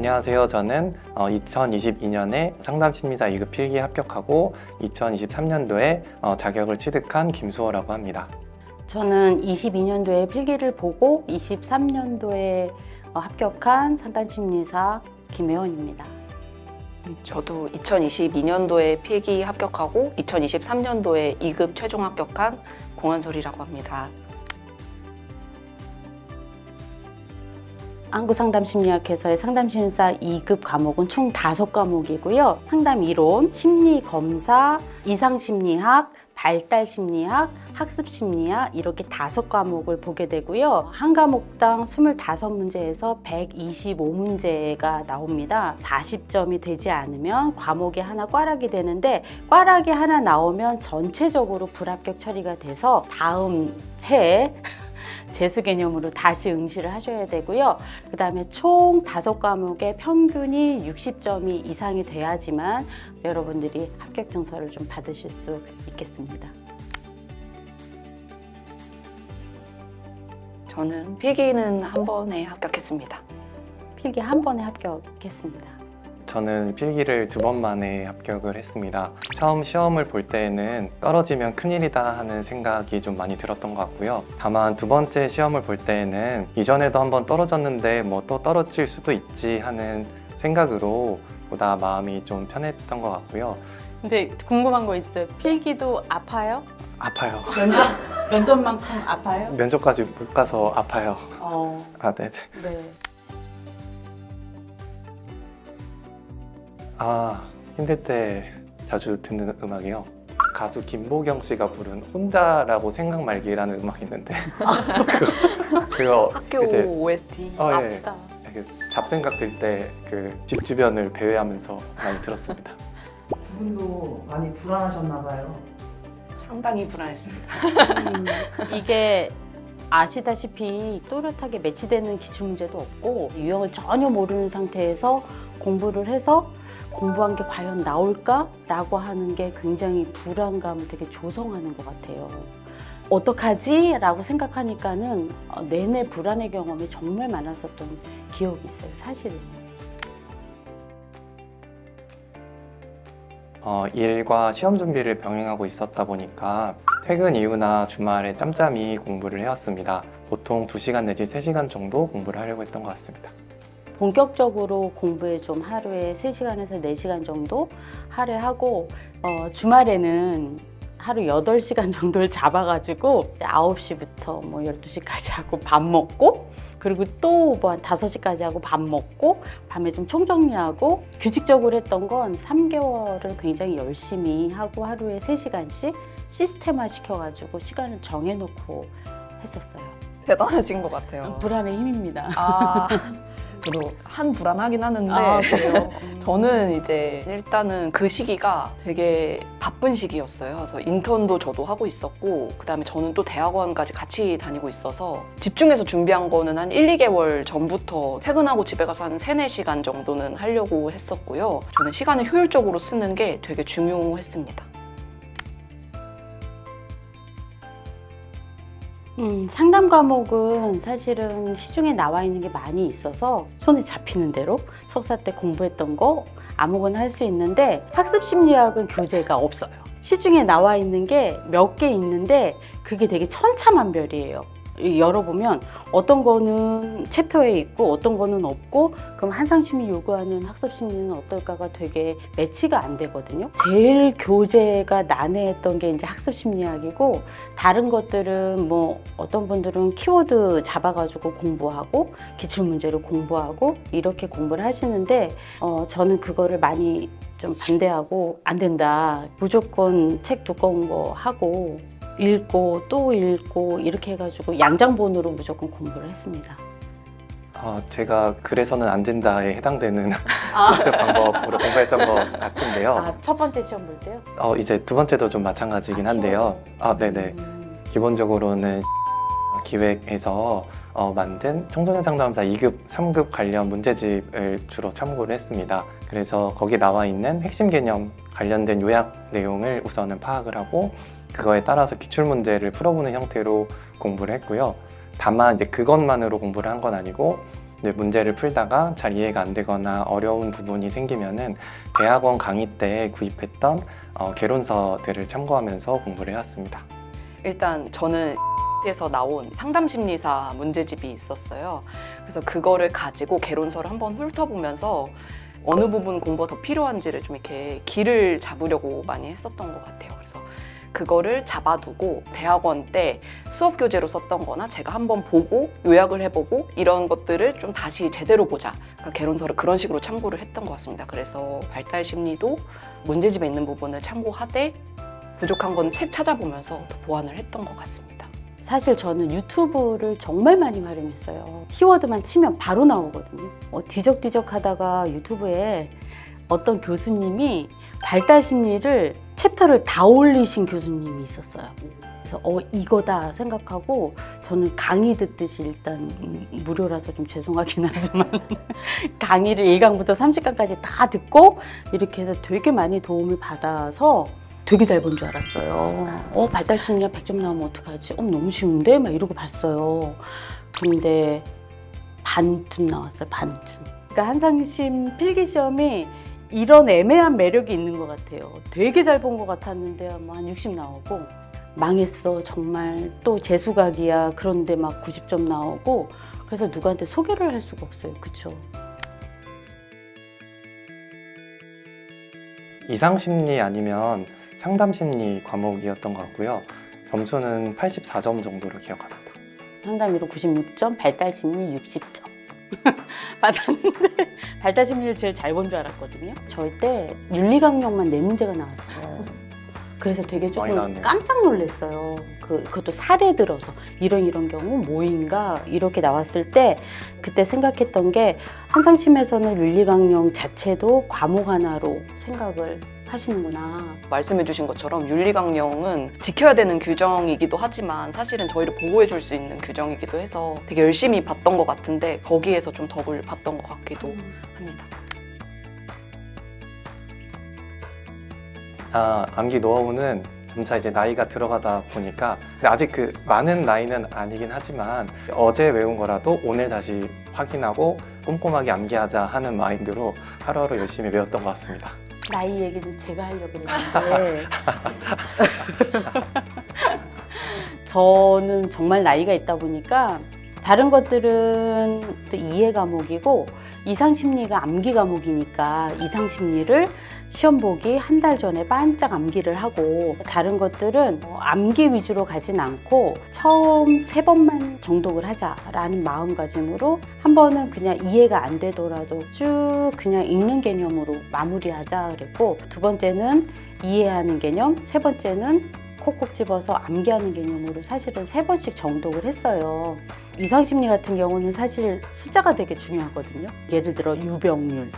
안녕하세요. 저는 2022년에 상담심리사 2급 필기 합격하고 2023년도에 자격을 취득한 김수호라고 합니다. 저는 22년도에 필기를 보고 23년도에 합격한 상담심리사 김혜원입니다. 저도 2022년도에 필기 합격하고 2023년도에 2급 최종 합격한 공한솔이라고 합니다. 한국상담심리학회에서의 상담심리사 2급 과목은 총 5과목이고요. 상담이론, 심리검사, 이상심리학, 발달심리학, 학습심리학 이렇게 5과목을 보게 되고요. 한 과목당 25문제에서 125문제가 나옵니다. 40점이 되지 않으면 과목이 하나 꽈락이 되는데 꽈락이 하나 나오면 전체적으로 불합격 처리가 돼서 다음 해에 재수 개념으로 다시 응시를 하셔야 되고요. 그 다음에 총 5과목의 평균이 60점이 이상이 돼야지만 여러분들이 합격 증서를 좀 받으실 수 있겠습니다. 저는 필기는 한 번에 합격했습니다. 필기 한 번에 합격했습니다. 저는 필기를 2번 만에 합격을 했습니다. 처음 시험을 볼 때에는 떨어지면 큰일이다 하는 생각이 좀 많이 들었던 것 같고요. 다만 2번째 시험을 볼 때에는 이전에도 한번 떨어졌는데 뭐 또 떨어질 수도 있지 하는 생각으로 보다 마음이 좀 편했던 것 같고요. 근데 궁금한 거 있어요. 필기도 아파요? 아파요. 면접만큼 아파요? 면접까지 못 가서 아파요. 네네. 네. 힘들 때 자주 듣는 음악이요. 가수 김보경 씨가 부른 혼자라고 생각 말기라는 음악이 있는데 그거 학교 이제, OST. 아프다. 잡생각 들 때 그 집 주변을 배회하면서 많이 들었습니다. 두 분도 많이 불안하셨나 봐요. 상당히 불안했습니다. 이게 아시다시피 또렷하게 매치되는 기출문제도 없고 유형을 전혀 모르는 상태에서 공부를 해서 공부한 게 과연 나올까? 라고 하는 게 굉장히 불안감을 되게 조성하는 것 같아요. 어떡하지? 라고 생각하니까는 내내 불안의 경험이 정말 많았었던 기억이 있어요, 사실은. 일과 시험 준비를 병행하고 있었다 보니까 퇴근 이후나 주말에 짬짬이 공부를 해왔습니다. 보통 2시간 내지 3시간 정도 공부를 하려고 했던 것 같습니다. 본격적으로 공부에 좀 하루에 3시간에서 4시간 정도 할애하고 주말에는 하루 8시간 정도를 잡아가지고 9시부터 뭐 12시까지 하고 밥 먹고 그리고 또 뭐 한 5시까지 하고 밥 먹고 밤에 좀 총정리하고 규칙적으로 했던 건 3개월을 굉장히 열심히 하고 하루에 3시간씩 시스템화 시켜가지고 시간을 정해놓고 했었어요. 대단하신 것 같아요. 불안의 힘입니다. 저도 한 불안하긴 하는데 그래요? 저는 이제 일단은 그 시기가 되게 바쁜 시기였어요. 그래서 인턴도 저도 하고 있었고 그다음에 저는 또 대학원까지 같이 다니고 있어서 집중해서 준비한 거는 한 1, 2개월 전부터 퇴근하고 집에 가서 한 3, 4시간 정도는 하려고 했었고요. 저는 시간을 효율적으로 쓰는 게 되게 중요했습니다. 상담 과목은 사실은 시중에 나와 있는 게 많이 있어서 손에 잡히는 대로 석사 때 공부했던 거 아무거나 할 수 있는데 학습심리학은 교재가 없어요. 시중에 나와 있는 게 몇 개 있는데 그게 되게 천차만별이에요. 열어보면 어떤 거는 챕터에 있고 어떤 거는 없고 그럼 한상심이 요구하는 학습심리는 어떨까가 되게 매치가 안 되거든요. 제일 교재가 난해했던 게 이제 학습심리학이고 다른 것들은 뭐 어떤 분들은 키워드 잡아가지고 공부하고 기출문제를 공부하고 이렇게 공부를 하시는데 저는 그거를 많이 좀 반대하고 안 된다. 무조건 책 두꺼운 거 하고 읽고 또 읽고 이렇게 해가지고 양장본으로 무조건 공부를 했습니다. 제가 그래서는 안 된다에 해당되는 방법으로 공부했던 것 같은데요. 첫 번째 시험 볼 때요? 이제 2번째도 좀 마찬가지긴 한데요. 네네. 기본적으로는 기획에서 만든 청소년 상담사 2급, 3급 관련 문제집을 주로 참고를 했습니다. 그래서 거기 나와 있는 핵심 개념 관련된 요약 내용을 우선은 파악을 하고 그거에 따라서 기출문제를 풀어보는 형태로 공부를 했고요. 다만 이제 그것만으로 공부를 한 건 아니고 이제 문제를 풀다가 잘 이해가 안 되거나 어려운 부분이 생기면은 대학원 강의 때 구입했던 개론서들을 참고하면서 공부를 해왔습니다. 일단 저는 에서 나온 상담심리사 문제집이 있었어요. 그래서 그거를 가지고 개론서를 한번 훑어보면서 어느 부분 공부가 더 필요한지를 좀 이렇게 길을 잡으려고 많이 했었던 것 같아요. 그래서 그거를 잡아두고 대학원 때 수업 교재로 썼던 거나 제가 한번 보고 요약을 해보고 이런 것들을 좀 다시 제대로 보자. 그러니까 개론서를 그런 식으로 참고를 했던 것 같습니다. 그래서 발달심리도 문제집에 있는 부분을 참고하되 부족한 건 책 찾아보면서 더 보완을 했던 것 같습니다. 사실 저는 유튜브를 정말 많이 활용했어요. 키워드만 치면 바로 나오거든요. 뒤적뒤적 하다가 유튜브에 어떤 교수님이 발달심리를 챕터를 다 올리신 교수님이 있었어요. 그래서 이거다 생각하고 저는 강의 듣듯이 일단 무료라서 좀 죄송하긴 하지만 강의를 1강부터 30강까지 다 듣고 이렇게 해서 되게 많이 도움을 받아서 되게 잘 본 줄 알았어요. 발달심리학 100점 나오면 어떡하지? 너무 쉬운데? 막 이러고 봤어요. 근데 반쯤 나왔어요, 반쯤. 그러니까 한상심 필기시험이 이런 애매한 매력이 있는 것 같아요. 되게 잘 본 것 같았는데 한 60 나오고 망했어, 정말. 또 재수각이야. 그런데 막 90점 나오고 그래서 누구한테 소개를 할 수가 없어요. 그쵸? 이상심리 아니면 상담심리 과목이었던 것 같고요. 점수는 84점 정도로 기억합니다. 상담이로 96점, 발달심리 60점 받았는데 발달심리를 제일 잘 본 줄 알았거든요. 저희 때 윤리강령만 4문제가 나왔어요. 그래서 되게 많이 조금 나왔네요. 깜짝 놀랐어요. 그것도 사례 들어서 이런 경우 뭐인가 이렇게 나왔을 때 그때 생각했던 게 한상심에서는 윤리강령 자체도 과목 하나로 생각을 하시는구나. 말씀해주신 것처럼 윤리강령은 지켜야 되는 규정이기도 하지만 사실은 저희를 보호해줄 수 있는 규정이기도 해서 되게 열심히 봤던 것 같은데 거기에서 좀 덕을 봤던 것 같기도 합니다. 암기 노하우는 점차 이제 나이가 들어가다 보니까 아직 많은 나이는 아니긴 하지만 어제 외운 거라도 오늘 다시 확인하고 꼼꼼하게 암기하자 하는 마인드로 하루하루 열심히 외웠던 것 같습니다. 나이 얘기는 제가 하려고 그랬는데 저는 정말 나이가 있다 보니까 다른 것들은 또 이해 과목이고 이상심리가 암기 과목이니까 이상심리를 시험 보기 한 달 전에 반짝 암기를 하고 다른 것들은 암기 위주로 가진 않고 처음 3번만 정독을 하자라는 마음가짐으로 한 번은 그냥 이해가 안 되더라도 쭉 그냥 읽는 개념으로 마무리하자 그랬고 두 번째는 이해하는 개념, 세 번째는 콕콕 집어서 암기하는 개념으로 사실은 3번씩 정독을 했어요. 이상심리 같은 경우는 사실 숫자가 되게 중요하거든요. 예를 들어 유병률,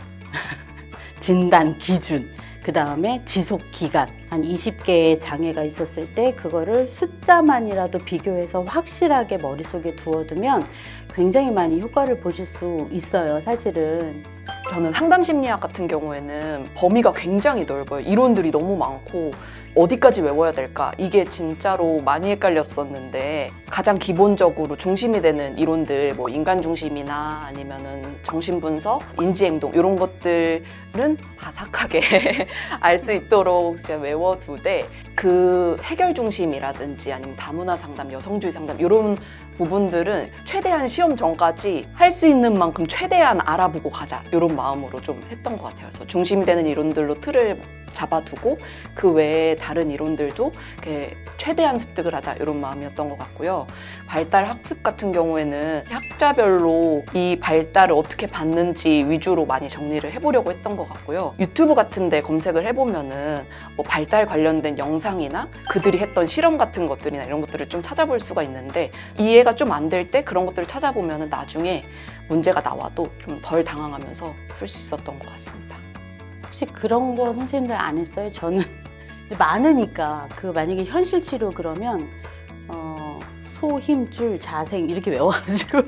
진단 기준, 그 다음에 지속 기간 한 20개의 장애가 있었을 때 그거를 숫자만이라도 비교해서 확실하게 머릿속에 두어두면 굉장히 많이 효과를 보실 수 있어요, 사실은. 저는 상담심리학 같은 경우에는 범위가 굉장히 넓어요. 이론들이 너무 많고 어디까지 외워야 될까? 이게 진짜로 많이 헷갈렸었는데 가장 기본적으로 중심이 되는 이론들 뭐 인간 중심이나 아니면은 정신분석, 인지행동 이런 것들은 바삭하게 알 수 있도록 외워두되 그 해결 중심이라든지 아니면 다문화 상담, 여성주의 상담 이런 부분들은 최대한 시험 전까지 할 수 있는 만큼 최대한 알아보고 가자 이런 마음으로 좀 했던 것 같아요. 그래서 중심이 되는 이론들로 틀을 잡아두고 그 외에 다른 이론들도 이렇게 최대한 습득을 하자 이런 마음이었던 것 같고요. 발달 학습 같은 경우에는 학자별로 이 발달을 어떻게 받는지 위주로 많이 정리를 해보려고 했던 것 같고요. 유튜브 같은 데 검색을 해보면은 뭐 발달 관련된 영상이나 그들이 했던 실험 같은 것들이나 이런 것들을 좀 찾아볼 수가 있는데 이해가 좀 안 될 때 그런 것들을 찾아보면은 나중에 문제가 나와도 좀 덜 당황하면서 풀 수 있었던 것 같습니다. 혹시 그런 거 선생님들 안 했어요? 저는 이제 많으니까 만약에 현실 치료 그러면 소, 힘, 줄, 자생 이렇게 외워가지고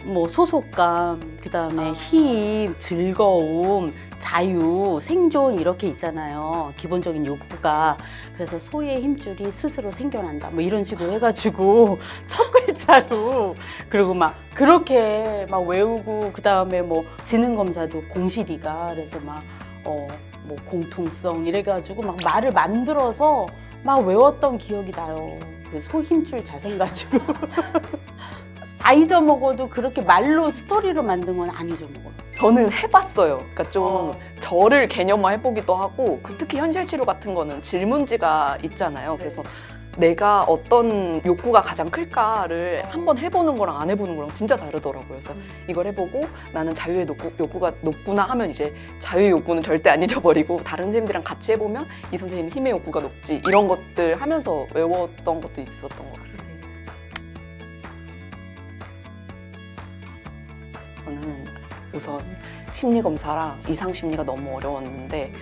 뭐 소속감, 그다음에 힘, 즐거움, 자유, 생존 이렇게 있잖아요. 기본적인 욕구가. 그래서 소의 힘줄이 스스로 생겨난다. 뭐 이런 식으로 해가지고 첫 글자로 그리고 막 그렇게 막 외우고 그다음에 뭐 지능 검사도 공실이가 그래서 막 뭐 공통성 이래가지고 막 말을 만들어서 막 외웠던 기억이 나요. 그 소 힘줄 자생가지고. 다 잊어먹어도 그렇게 말로 스토리로 만든 건 안 잊어먹어요. 저는 해봤어요. 그러니까 좀 저를 개념화 해보기도 하고 특히 현실 치료 같은 거는 질문지가 있잖아요. 그래서 내가 어떤 욕구가 가장 클까를 한번 해보는 거랑 안 해보는 거랑 진짜 다르더라고요. 그래서 이걸 해보고 나는 자유의 욕구가 높구나 하면 이제 자유의 욕구는 절대 안 잊어버리고 다른 선생님들이랑 같이 해보면 이 선생님 힘의 욕구가 높지 이런 것들 하면서 외웠던 것도 있었던 것 같아요. 저는 우선 심리검사랑 이상심리가 너무 어려웠는데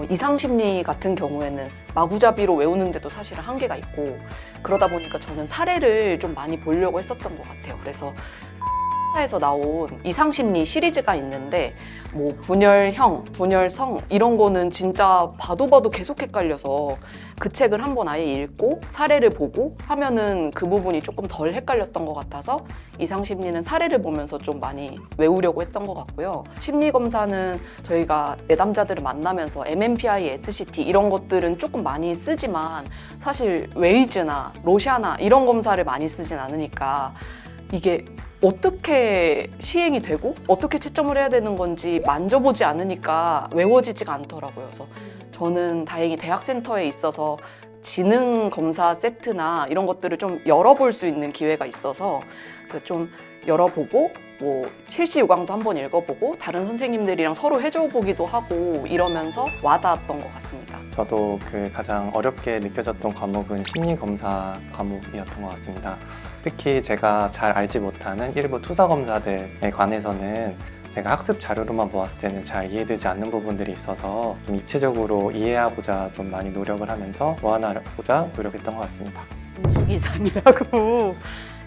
이상심리 같은 경우에는 마구잡이로 외우는데도 사실은 한계가 있고 그러다 보니까 저는 사례를 좀 많이 보려고 했었던 것 같아요. 그래서 에서 나온 이상심리 시리즈가 있는데 뭐 분열형, 분열성 이런 거는 진짜 봐도 계속 헷갈려서 그 책을 한번 아예 읽고 사례를 보고 하면은 그 부분이 조금 덜 헷갈렸던 것 같아서 이상심리는 사례를 보면서 좀 많이 외우려고 했던 것 같고요. 심리검사는 저희가 내담자들을 만나면서 MMPI, SCT 이런 것들은 조금 많이 쓰지만 사실 웨이즈나 로샤나 이런 검사를 많이 쓰진 않으니까 이게 어떻게 시행이 되고 어떻게 채점을 해야 되는 건지 만져보지 않으니까 외워지지가 않더라고요. 그래서 저는 다행히 대학센터에 있어서 지능 검사 세트나 이런 것들을 좀 열어볼 수 있는 기회가 있어서 좀 열어보고 뭐 실시 요강도 한번 읽어보고 다른 선생님들이랑 서로 해줘보기도 하고 이러면서 와닿았던 것 같습니다. 저도 그 가장 어렵게 느껴졌던 과목은 심리검사 과목이었던 것 같습니다. 특히 제가 잘 알지 못하는 일부 투사검사들에 관해서는 제가 학습 자료로만 보았을 때는 잘 이해되지 않는 부분들이 있어서 좀 입체적으로 이해하고자 좀 많이 노력을 하면서 보완하고자 노력했던 것 같습니다. 저기 3이라고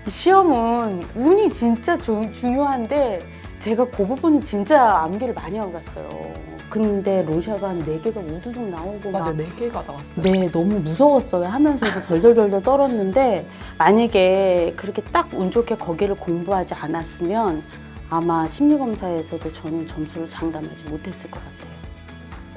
시험은 운이 진짜 중요한데 제가 그 부분은 진짜 암기를 많이 하고 갔어요. 근데 로샤가 한 4개가 우두둑 나오고 맞아요. 막 4개가 나왔어요. 네, 너무 무서웠어요. 하면서도 덜덜덜덜 떨었는데 만약에 그렇게 딱 운 좋게 거기를 공부하지 않았으면 아마 심리검사에서도 저는 점수를 장담하지 못했을 것 같아요.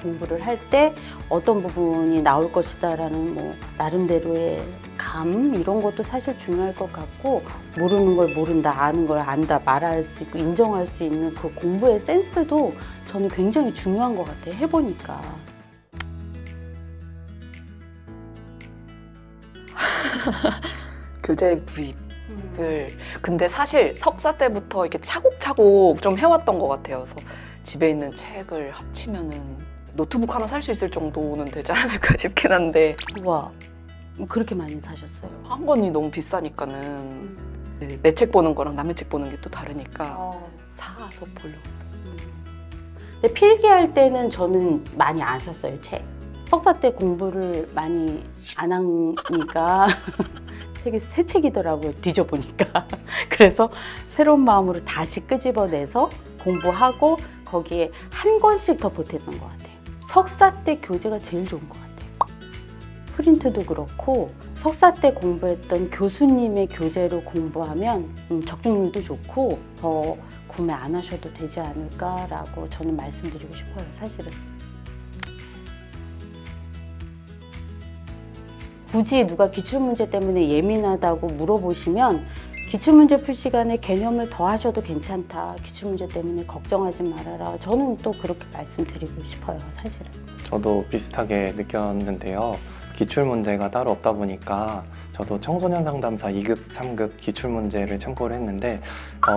공부를 할 때 어떤 부분이 나올 것이다 라는 뭐 나름대로의 감 이런 것도 사실 중요할 것 같고 모르는 걸 모른다, 아는 걸 안다, 말할 수 있고 인정할 수 있는 그 공부의 센스도 저는 굉장히 중요한 것 같아요. 해보니까. 교재 구입을 근데 사실 석사 때부터 이렇게 차곡차곡 좀 해왔던 것 같아요. 그래서 집에 있는 책을 합치면은 노트북 하나 살 수 있을 정도는 되지 않을까 싶긴 한데 우와, 그렇게 많이 사셨어요? 한 권이 너무 비싸니까는 내 책 보는 거랑 남의 책 보는 게 또 다르니까 사서 보려고. 근데 필기할 때는 저는 많이 안 샀어요, 책. 석사 때 공부를 많이 안 하니까 책이 새 책이더라고요, 뒤져보니까. 그래서 새로운 마음으로 다시 끄집어내서 공부하고 거기에 한 권씩 더 보탰던 것 같아요. 석사 때 교재가 제일 좋은 것 같아요. 프린트도 그렇고 석사 때 공부했던 교수님의 교재로 공부하면 적중률도 좋고 더 구매 안 하셔도 되지 않을까라고 저는 말씀드리고 싶어요, 사실은. 굳이 누가 기출문제 때문에 예민하다고 물어보시면 기출문제 풀 시간에 개념을 더 하셔도 괜찮다. 기출문제 때문에 걱정하지 말아라. 저는 또 그렇게 말씀드리고 싶어요, 사실은. 저도 비슷하게 느꼈는데요. 기출문제가 따로 없다 보니까 저도 청소년 상담사 2급, 3급 기출문제를 참고를 했는데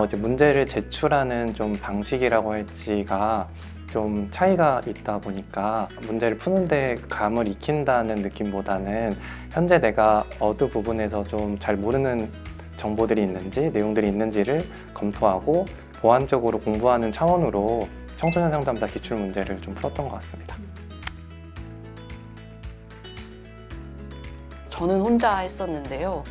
이제 문제를 제출하는 좀 방식이라고 할지가 좀 차이가 있다 보니까 문제를 푸는데 감을 익힌다는 느낌보다는 현재 내가 어느 부분에서 좀 잘 모르는 정보들이 있는지 내용들이 있는지를 검토하고 보완적으로 공부하는 차원으로 청소년 상담사 기출문제를 좀 풀었던 것 같습니다. 저는 혼자 했었는데요.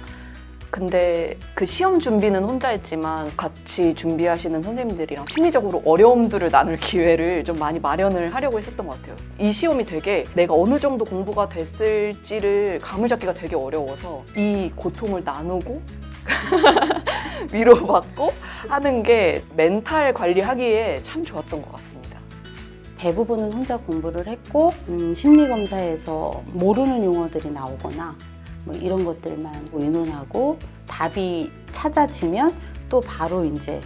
근데 그 시험 준비는 혼자 했지만 같이 준비하시는 선생님들이랑 심리적으로 어려움들을 나눌 기회를 좀 많이 마련을 하려고 했었던 것 같아요. 이 시험이 되게 내가 어느 정도 공부가 됐을지를 감을 잡기가 되게 어려워서 이 고통을 나누고 위로받고 하는 게 멘탈 관리하기에 참 좋았던 것 같습니다. 대부분은 혼자 공부를 했고 심리검사에서 모르는 용어들이 나오거나 뭐 이런 것들만 의논하고 답이 찾아지면 또 바로 이제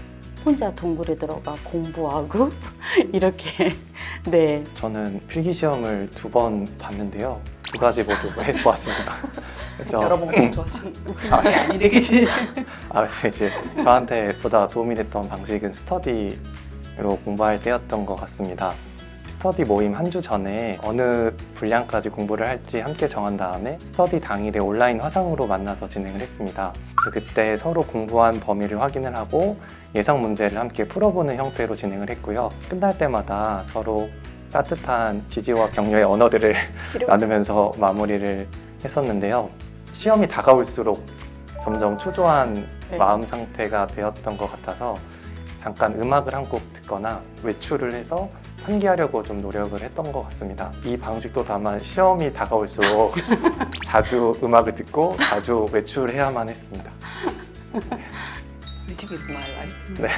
혼자 동굴에 들어가 공부하고 이렇게 네. 저는 필기시험을 2번 봤는데요. 2가지 모두 해보았습니다. 그래서 여러 번 공부하시는 그게 아니래 그치? 이제 저한테 보다 도움이 됐던 방식은 스터디로 공부할 때였던 것 같습니다. 스터디 모임 한 주 전에 어느 분량까지 공부를 할지 함께 정한 다음에 스터디 당일에 온라인 화상으로 만나서 진행을 했습니다. 그래서 그때 서로 공부한 범위를 확인을 하고 예상 문제를 함께 풀어보는 형태로 진행을 했고요. 끝날 때마다 서로 따뜻한 지지와 격려의 언어들을 나누면서 마무리를 했었는데요. 시험이 다가올수록 점점 초조한 네. 마음 상태가 되었던 것 같아서 잠깐 음악을 한 곡 듣거나 외출을 해서 환기하려고 좀 노력을 했던 것 같습니다. 이 방식도 다만 시험이 다가올수록 자주 음악을 듣고 자주 외출해야만 했습니다. Music is my life. 네.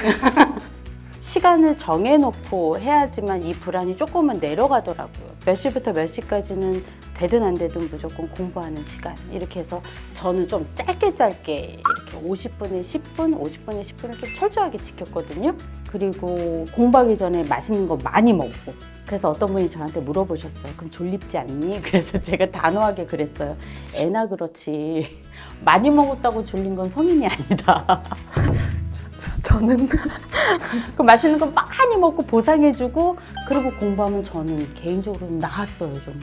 시간을 정해놓고 해야지만 이 불안이 조금은 내려가더라고요. 몇 시부터 몇 시까지는 되든 안 되든 무조건 공부하는 시간 이렇게 해서 저는 좀 짧게 이렇게 50분에 10분, 50분에 10분을 좀 철저하게 지켰거든요. 그리고 공부하기 전에 맛있는 거 많이 먹고 그래서 어떤 분이 저한테 물어보셨어요. 그럼 졸립지 않니? 그래서 제가 단호하게 그랬어요. 애나 그렇지 많이 먹었다고 졸린 건 성인이 아니다. 저는 그 맛있는 거 많이 먹고 보상해주고 그리고 공부하면 저는 개인적으로 나았어요 좀.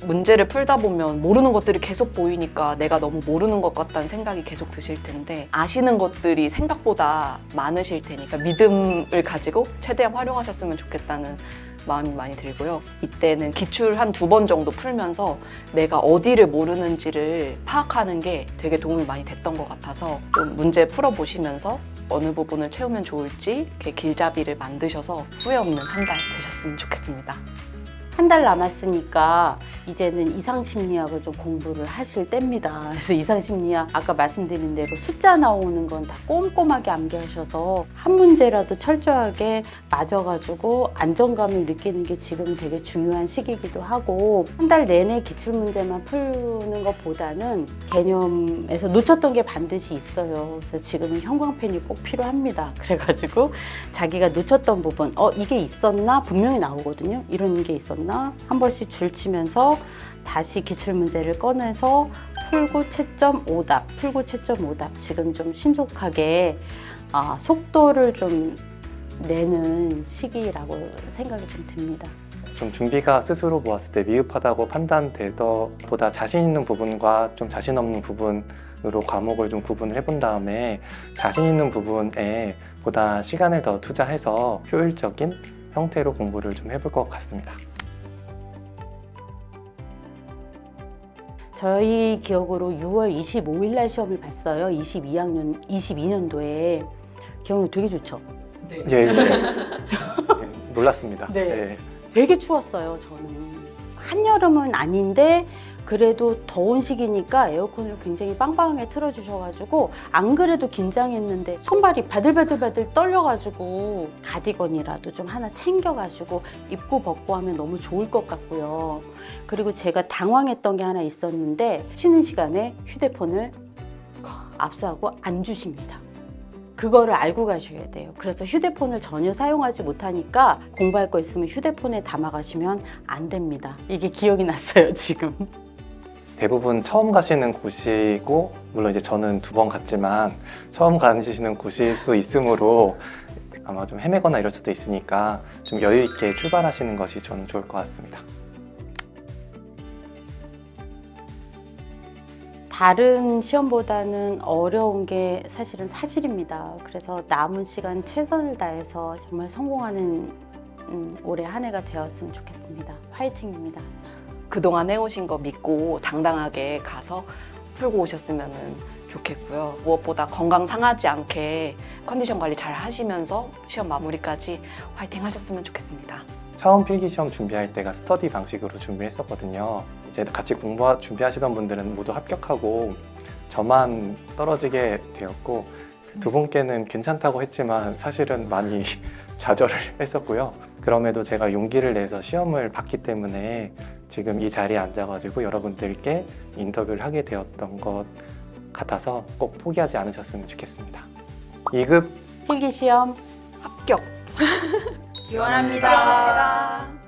문제를 풀다 보면 모르는 것들이 계속 보이니까 내가 너무 모르는 것 같다는 생각이 계속 드실 텐데 아시는 것들이 생각보다 많으실 테니까 믿음을 가지고 최대한 활용하셨으면 좋겠다는 마음이 많이 들고요. 이때는 기출 한 2번 정도 풀면서 내가 어디를 모르는지를 파악하는 게 되게 도움이 많이 됐던 것 같아서 좀 문제 풀어보시면서 어느 부분을 채우면 좋을지 이렇게 길잡이를 만드셔서 후회 없는 한 달 되셨으면 좋겠습니다. 한 달 남았으니까 이제는 이상심리학을 좀 공부를 하실 때입니다. 그래서 이상심리학 아까 말씀드린 대로 숫자 나오는 건 다 꼼꼼하게 암기하셔서 한 문제라도 철저하게 맞아가지고 안정감을 느끼는 게 지금 되게 중요한 시기이기도 하고 한 달 내내 기출문제만 푸는 것보다는 개념에서 놓쳤던 게 반드시 있어요. 그래서 지금은 형광펜이 꼭 필요합니다. 그래가지고 자기가 놓쳤던 부분 이게 있었나? 분명히 나오거든요. 이런 게 있었나? 한 번씩 줄치면서 다시 기출문제를 꺼내서 풀고 채점 오답, 풀고 채점 오답. 지금 좀 신속하게 속도를 좀 내는 시기라고 생각이 좀 듭니다. 좀 준비가 스스로 보았을 때 미흡하다고 판단되더보다 자신 있는 부분과 좀 자신 없는 부분으로 과목을 좀 구분을 해본 다음에 자신 있는 부분에 보다 시간을 더 투자해서 효율적인 형태로 공부를 좀 해볼 것 같습니다. 저희 기억으로 6월 25일 날 시험을 봤어요. 22년도에. 기억력 되게 좋죠? 네. 예. 놀랐습니다. 네. 예. 되게 추웠어요, 저는. 한여름은 아닌데 그래도 더운 시기니까 에어컨을 굉장히 빵빵하게 틀어주셔가지고 안 그래도 긴장했는데 손발이 바들바들 떨려가지고 가디건이라도 좀 하나 챙겨가지고 입고 벗고 하면 너무 좋을 것 같고요. 그리고 제가 당황했던 게 하나 있었는데 쉬는 시간에 휴대폰을 압수하고 안 주십니다. 그거를 알고 가셔야 돼요. 그래서 휴대폰을 전혀 사용하지 못하니까 공부할 거 있으면 휴대폰에 담아 가시면 안 됩니다. 이게 기억이 났어요, 지금. 대부분 처음 가시는 곳이고 물론 이제 저는 2번 갔지만 처음 가시는 곳일 수 있으므로 아마 좀 헤매거나 이럴 수도 있으니까 좀 여유 있게 출발하시는 것이 저는 좋을 것 같습니다. 다른 시험보다는 어려운 게 사실입니다. 그래서 남은 시간 최선을 다해서 정말 성공하는 올해 한 해가 되었으면 좋겠습니다. 화이팅입니다. 그동안 해오신 거 믿고 당당하게 가서 풀고 오셨으면 좋겠고요. 무엇보다 건강 상하지 않게 컨디션 관리 잘 하시면서 시험 마무리까지 화이팅 하셨으면 좋겠습니다. 처음 필기시험 준비할 때가 스터디 방식으로 준비했었거든요. 이제 같이 준비하시던 분들은 모두 합격하고 저만 떨어지게 되었고 두 분께는 괜찮다고 했지만 사실은 많이 좌절을 했었고요. 그럼에도 제가 용기를 내서 시험을 봤기 때문에 지금 이 자리에 앉아가지고 여러분들께 인터뷰를 하게 되었던 것 같아서 꼭 포기하지 않으셨으면 좋겠습니다. 2급 필기시험 합격! 기원합니다. 감사합니다.